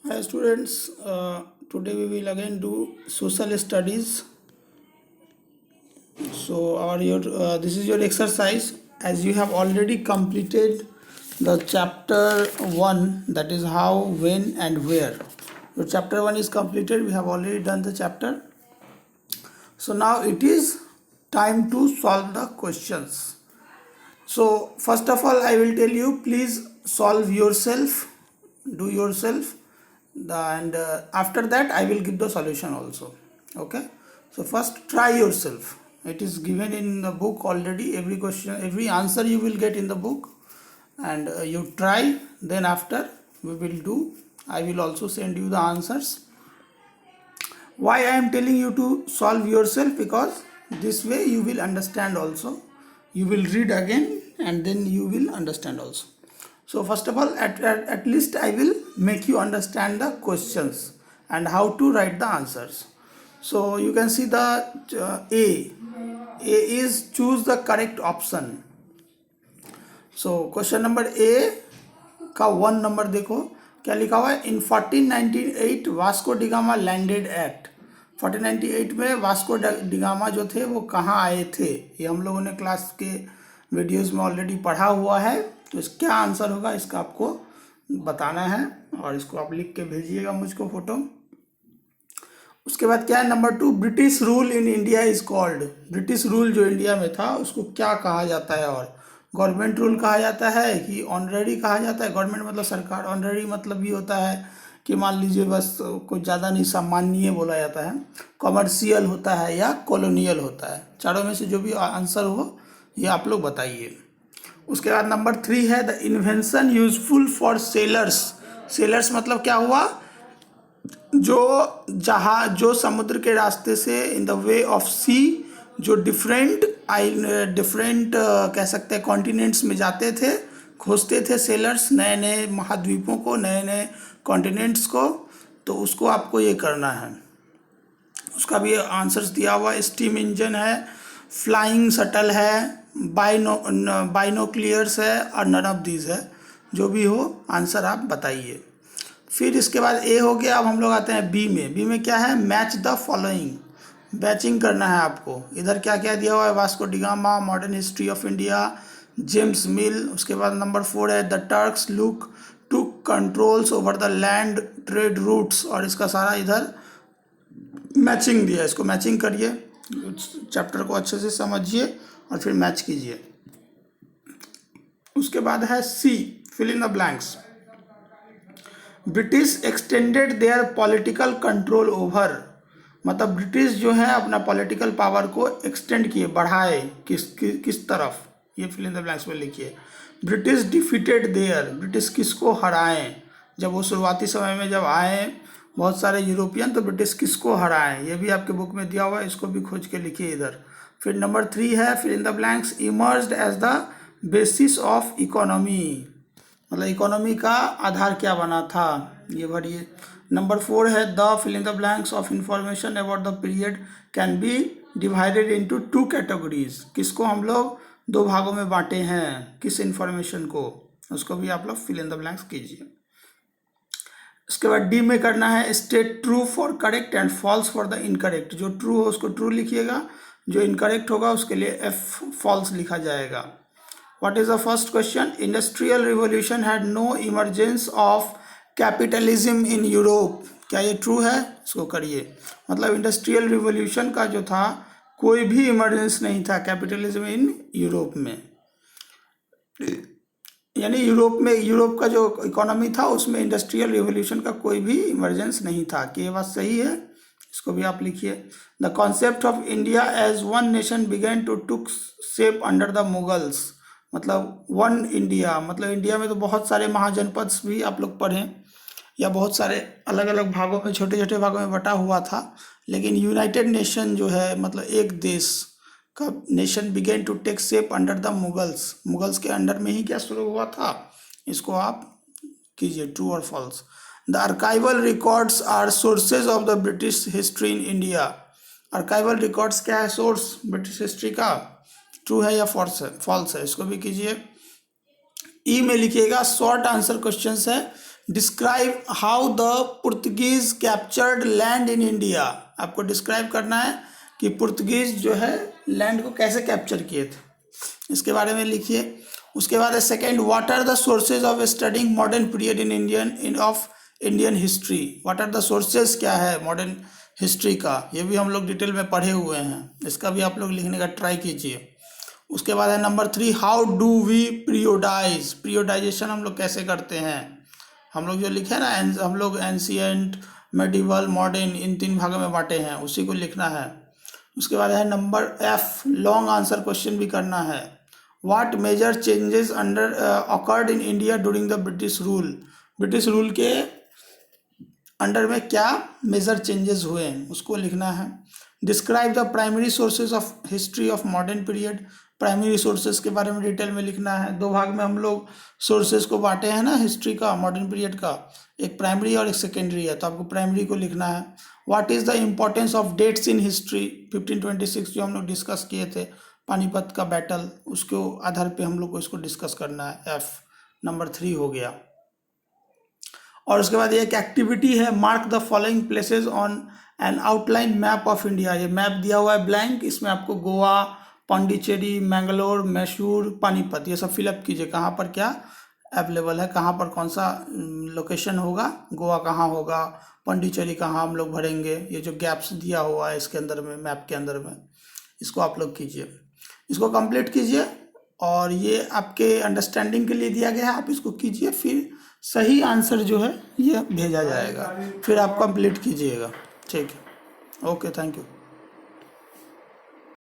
Hi students, today we will again do social studies. So this is your exercise, as you have already completed the chapter 1, that is how, when and where. Your chapter 1 is completed, we have already done the chapter. So now it is time to solve the questions. So first of all, I will tell you, please solve yourself, do yourself, and after that I will give the solution also. Okay, so first try yourself. It is given in the book already. Every question, every answer you will get in the book, and you try. Then after we will do. I will also send you the answers. Why I am telling you to solve yourself? Because this way you will understand also. You will read again and then you will understand also. So first of all, at least I will make you understand the questions and how to write the answers. So you can see the A. A is choose the correct option. So question number A का 1 number देखो क्या लिखा हुआ है. इन 1498 Vasco da Gama landed eight. 1498 में Vasco da Gama जो थे वो कहाँ आए थे, ये हम लोगों ने क्लास के वीडियोस में ऑलरेडी पढ़ा हुआ है. तो इसका क्या आंसर होगा इसका आपको बताना है, और इसको आप लिख के भेजिएगा मुझको फोटो. उसके बाद क्या है number 2, British rule in India is called. British rule जो इंडिया में था उसको क्या कहा जाता है, और गवर्नमेंट रूल कहा जाता है कि ऑनररी कहा जाता है. गवर्नमेंट मतलब सरकार, ऑनररी मतलब ये होता है कि मान लीजिए बस कुछ ज़्यादा नहीं, सम्माननीय बोला जाता है. कमर्शियल होता है या कॉलोनियल होता है. चारों में से जो भी आंसर हो ये आप लोग बताइए. उसके बाद नंबर 3 है the invention useful for sellers. Sellers मतलब क्या हुआ, जो समुद्र के रास्ते से इन द वे ऑफ सी, जो डिफरेंट कह सकते हैं कॉन्टिनेंट्स में जाते थे, खोजते थे सेलर्स, नए नए महाद्वीपों को, नए नए कॉन्टिनेंट्स को. तो उसको आपको ये करना है. उसका भी आंसर्स दिया हुआ. स्टीम इंजन है, फ्लाइंग शटल है, बाइनोक्लियर्स है, और नन ऑफ दीज है. जो भी हो आंसर आप बताइए. फिर इसके बाद ए हो गया. अब हम लोग आते हैं बी में. बी में क्या है, मैच द फॉलोइंग. मैचिंग करना है आपको. इधर क्या क्या दिया हुआ है, Vasco da Gama, modern history of India, James Mill. उसके बाद नंबर 4 है the Turks look to controls over the land trade routes. और इसका सारा इधर मैचिंग दिया है, इसको मैचिंग करिए. चैप्टर को अच्छे से समझिए और फिर मैच कीजिए. उसके बाद है C, fill in the blanks. British extended their political control over. मतलब ब्रिटिश जो है अपना पॉलिटिकल पावर को एक्सटेंड किए, बढ़ाए. किस तरफ, ये फिल इन द ब्लैंक्स में लिखिए. British defeated there. ब्रिटिश किसको हराएं, जब वो शुरुआती समय में जब आए बहुत सारे यूरोपियन, तो ब्रिटिश किसको हराएं, ये भी आपके बुक में दिया हुआ है, इसको भी खोज के लिखिए इधर. फिर नंबर 3 है fill in the blanks. Emerged as the basis of economy. मतलब इकोनॉमी का आधार क्या बना था, ये भरिए. नंबर 4 है the fill in the blanks of information about the period can be divided into 2 categories. किसको हम लोग 2 भागों में बांटे हैं, किस इंफॉर्मेशन को, उसको भी आप लोग फिल इन द ब्लैंक्स कीजिए. उसके बाद डी में करना है state true for correct and false for the incorrect. जो ट्रू हो उसको ट्रू लिखिएगा, जो इनकरेक्ट होगा उसके लिए एफ फॉल्स लिखा जाएगा. What is the first question? Industrial revolution had no emergence of capitalism in Europe. क्या ये ट्रू है, इसको करिए. मतलब इंडस्ट्रियल रिवोल्यूशन का जो था कोई भी इमरजेंस नहीं था कैपिटलिज्म इन यूरोप में. यानी यूरोप का जो इकोनॉमी था उसमें इंडस्ट्रियल रिवोल्यूशन का कोई भी इमरजेंस नहीं था. कि ये बात सही है, इसको भी आप लिखिए. The concept of India as one nation began to took shape under the Mughals. मतलब वन इंडिया, मतलब इंडिया में तो बहुत सारे महाजनपद भी आप लोग पढ़ें, या बहुत सारे अलग अलग भागों में, छोटे छोटे भागों में बटा हुआ था. लेकिन यूनाइटेड नेशन जो है, मतलब एक देश का nation began to take shape under the Mughals. Mughals के अंडर में ही क्या शुरू हुआ था, इसको आप कीजिए ट्रू और false. The archival records are sources of the British history in India. Archival records क्या है, सोर्स ब्रिटिश हिस्ट्री का. ट्रू है या फॉल्स है, फॉल्स है, इसको भी कीजिए. ई में लिखिएगा. शॉर्ट आंसर क्वेश्चंस है describe how the Portuguese captured land in India. आपको डिस्क्राइब करना है कि पुर्तगीज जो है लैंड को कैसे कैप्चर किए थे, इसके बारे में लिखिए। उसके बाद है second, what are the sources of studying modern period in Indian history. What are the sources, क्या है मॉडर्न हिस्ट्री का, ये भी हम लोग डिटेल में पढ़े हुए हैं, इसका भी आप लोग लिखने का ट्राई कीजिए। उसके बाद है नंबर 3, हाउ डू वी पीरियोडाइज। पीरियोडाइजेशन हम लोग कैसे करते हैं, हम लोग जो लिखे हैं ना, हम लोग एंशियंट, मेडिवल, मॉडर्न, इन 3 भागों में बांटे हैं, उसी को लिखना है। उसके बाद है number F, long answer question भी करना है। What major changes under occurred in India during the British rule. British rule के अंडर में क्या मेजर चेंजेस हुए हैं, उसको लिखना है। Describe the primary sources of history of modern period. Primary sources के बारे में डिटेल में लिखना है। 2 भाग में हम लोग सोर्सेज को बांटे हैं ना हिस्ट्री का, मॉडर्न पीरियड का, एक प्राइमरी और एक सेकेंडरी है, तो आपको प्राइमरी को लिखना है। What is the importance of dates in history 1526, जो हम लोग डिस्कस किए थे, पानीपत का बैटल, उसके आधार पे हम लोग को इसको डिस्कस करना है। F नंबर 3 हो गया। और उसके बाद एक एक्टिविटी है, mark the following places on an outline map of India. ये मैप दिया हुआ है ब्लैंक, इसमें आपको गोवा, पांडिचेरी, मैंगलोर, मैसूर, पानीपत, ये सब फिलअप कीजिए, कहाँ पर क्या अवेलेबल है, कहाँ पर कौन सा लोकेशन होगा, गोवा कहाँ होगा, पांडिचेरी कहाँ हम लोग भरेंगे, ये जो गैप्स दिया हुआ है इसके अंदर में, मैप के अंदर में, इसको आप लोग कीजिए, इसको कंप्लीट कीजिए। और ये आपके अंडरस्टैंडिंग के लिए दिया गया है, आप इसको कीजिए, फिर सही आंसर जो है ये भेजा जाएगा, फिर आप कंप्लीट कीजिएगा। ठीक है, ओके, थैंक यू।